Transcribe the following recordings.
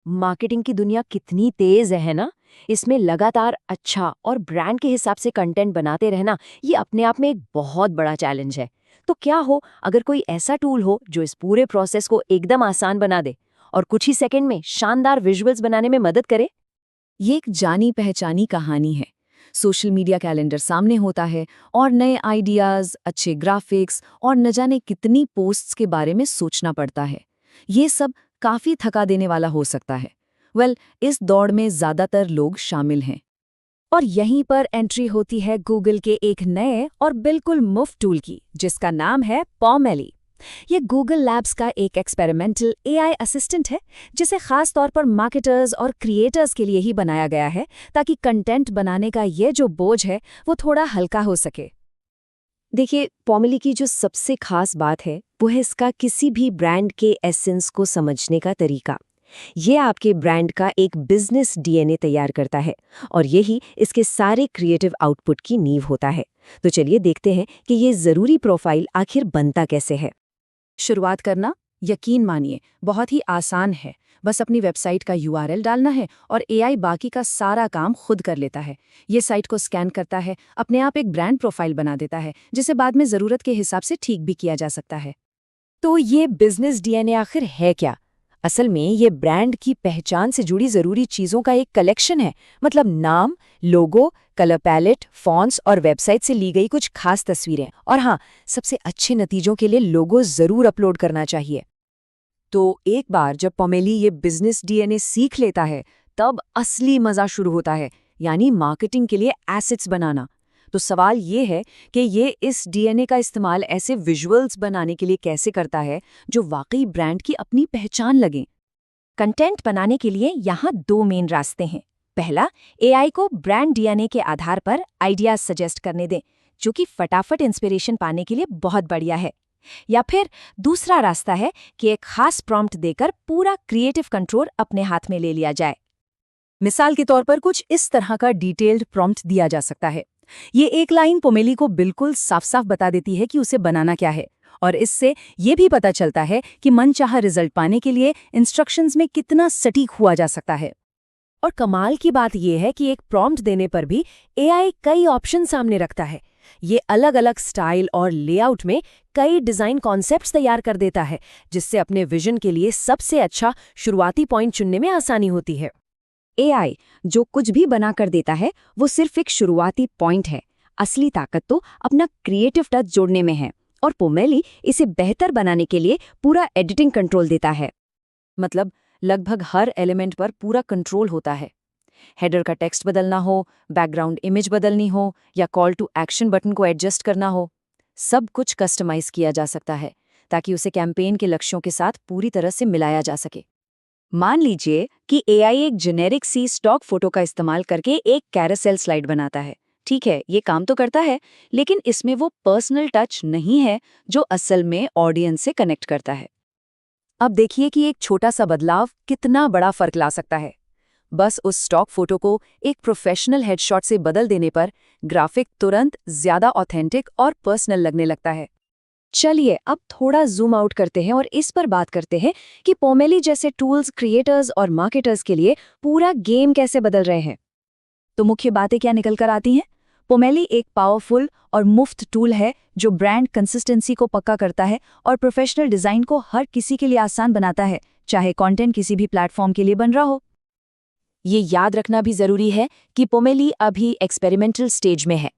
Marketing की दुनिया कितनी तेज है ना। इसमें लगातार अच्छा और ब्रांड के हिसाब से कंटेंट बनाते रहना ये अपने आप में एक बहुत बड़ा चैलेंज है। तो क्या हो अगर कोई ऐसा टूल हो जो इस पूरे प्रोसेस को एकदम आसान बना दे और कुछ ही सेकंड में शानदार विजुअल्स बनाने में मदद करे। ये एक जानी पहचानी कहानी है। सोशल मीडिया कैलेंडर सामने होता है और नए आइडियाज, अच्छे ग्राफिक्स और न जाने कितनी पोस्ट्स के बारे में सोचना पड़ता है। ये सब काफी थका देने वाला हो सकता है। इस दौड़ में ज्यादातर लोग शामिल हैं। और यहीं पर एंट्री होती है गूगल के एक नए और बिल्कुल मुफ्त टूल की, जिसका नाम है पॉमेली। ये गूगल लैब्स का एक एक्सपेरिमेंटल एआई असिस्टेंट है, जिसे खास तौर पर मार्केटर्स और क्रिएटर्स के लिए ही बनाया गया है, ताकि कंटेंट बनाने का ये जो बोझ है वो थोड़ा हल्का हो सके। देखिए, पॉमेली की जो सबसे खास बात है वो है इसका किसी भी ब्रांड के एसेंस को समझने का तरीका। ये आपके ब्रांड का एक बिजनेस डीएनए तैयार करता है और यही इसके सारे क्रिएटिव आउटपुट की नींव होता है। तो चलिए देखते हैं कि ये ज़रूरी प्रोफाइल आखिर बनता कैसे है। शुरुआत करना, यकीन मानिए, बहुत ही आसान है। बस अपनी वेबसाइट का यूआरएल डालना है और एआई बाकी का सारा काम खुद कर लेता है। ये साइट को स्कैन करता है, अपने आप एक ब्रांड प्रोफाइल बना देता है, जिसे बाद में ज़रूरत के हिसाब से ठीक भी किया जा सकता है। तो ये बिजनेस डीएनए आखिर है क्या? असल में ये ब्रांड की पहचान से जुड़ी जरूरी चीजों का एक कलेक्शन है। मतलब नाम, लोगो, कलर पैलेट, फॉन्ट्स और वेबसाइट से ली गई कुछ खास तस्वीरें। और हाँ, सबसे अच्छे नतीजों के लिए लोगो जरूर अपलोड करना चाहिए। तो एक बार जब पॉमेली ये बिजनेस डीएनए सीख लेता है, तब असली मजा शुरू होता है, यानी मार्केटिंग के लिए एसेट्स बनाना। तो सवाल ये है कि ये इस डीएनए का इस्तेमाल ऐसे विजुअल्स बनाने के लिए कैसे करता है जो वाकई ब्रांड की अपनी पहचान लगें। कंटेंट बनाने के लिए यहाँ दो मेन रास्ते हैं। पहला, एआई को ब्रांड डीएनए के आधार पर आइडियाज सजेस्ट करने दें, जो कि फटाफट इंस्पिरेशन पाने के लिए बहुत बढ़िया है। या फिर दूसरा रास्ता है कि एक खास प्रॉम्प्ट देकर पूरा क्रिएटिव कंट्रोल अपने हाथ में ले लिया जाए। मिसाल के तौर पर कुछ इस तरह का डिटेल्ड प्रॉम्प्ट दिया जा सकता है। ये एक लाइन पोमेली को बिल्कुल साफ साफ बता देती है कि उसे बनाना क्या है, और इससे ये भी पता चलता है कि मनचाहा रिजल्ट पाने के लिए इंस्ट्रक्शंस में कितना सटीक हुआ जा सकता है। और कमाल की बात यह है कि एक प्रॉम्प्ट देने पर भी एआई कई ऑप्शन सामने रखता है। ये अलग अलग स्टाइल और लेआउट में कई डिजाइन कॉन्सेप्ट्स तैयार कर देता है, जिससे अपने विजन के लिए सबसे अच्छा शुरुआती पॉइंट चुनने में आसानी होती है। एआई जो कुछ भी बना कर देता है वो सिर्फ एक शुरुआती पॉइंट है। असली ताकत तो अपना क्रिएटिव टच जोड़ने में है, और पोमेली इसे बेहतर बनाने के लिए पूरा एडिटिंग कंट्रोल देता है। मतलब लगभग हर एलिमेंट पर पूरा कंट्रोल होता है। हेडर का टेक्स्ट बदलना हो, बैकग्राउंड इमेज बदलनी हो या कॉल टू एक्शन बटन को एडजस्ट करना हो, सब कुछ कस्टमाइज किया जा सकता है ताकि उसे कैंपेन के लक्ष्यों के साथ पूरी तरह से मिलाया जा सके। मान लीजिए कि एआई एक जेनेरिक सी स्टॉक फोटो का इस्तेमाल करके एक कैरोसेल स्लाइड बनाता है। ठीक है, ये काम तो करता है, लेकिन इसमें वो पर्सनल टच नहीं है जो असल में ऑडियंस से कनेक्ट करता है। अब देखिए कि एक छोटा सा बदलाव कितना बड़ा फर्क ला सकता है। बस उस स्टॉक फोटो को एक प्रोफेशनल हेडशॉट से बदल देने पर ग्राफिक तुरंत ज्यादा ऑथेंटिक और पर्सनल लगने लगता है। चलिए अब थोड़ा जूम आउट करते हैं और इस पर बात करते हैं कि पोमेली जैसे टूल्स क्रिएटर्स और मार्केटर्स के लिए पूरा गेम कैसे बदल रहे हैं। तो मुख्य बातें क्या निकल कर आती हैं? पोमेली एक पावरफुल और मुफ्त टूल है जो ब्रांड कंसिस्टेंसी को पक्का करता है और प्रोफेशनल डिजाइन को हर किसी के लिए आसान बनाता है, चाहे कंटेंट किसी भी प्लेटफॉर्म के लिए बन रहा हो। ये याद रखना भी जरूरी है कि पोमेली अभी एक्सपेरिमेंटल स्टेज में है।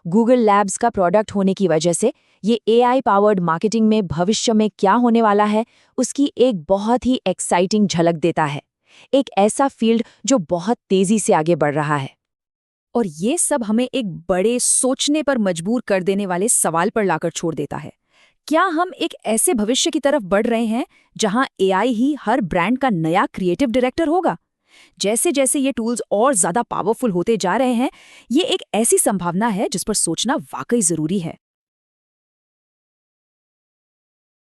गूगल लैब्स का प्रोडक्ट होने की वजह से ये एआई पावर्ड मार्केटिंग में भविष्य में क्या होने वाला है उसकी एक बहुत ही एक्साइटिंग झलक देता है। एक ऐसा फील्ड जो बहुत तेजी से आगे बढ़ रहा है। और ये सब हमें एक बड़े सोचने पर मजबूर कर देने वाले सवाल पर लाकर छोड़ देता है। क्या हम एक ऐसे भविष्य की तरफ बढ़ रहे हैं जहां एआई ही हर ब्रांड का नया क्रिएटिव डायरेक्टर होगा? जैसे जैसे ये टूल्स और ज्यादा पावरफुल होते जा रहे हैं, ये एक ऐसी संभावना है जिस पर सोचना वाकई जरूरी है।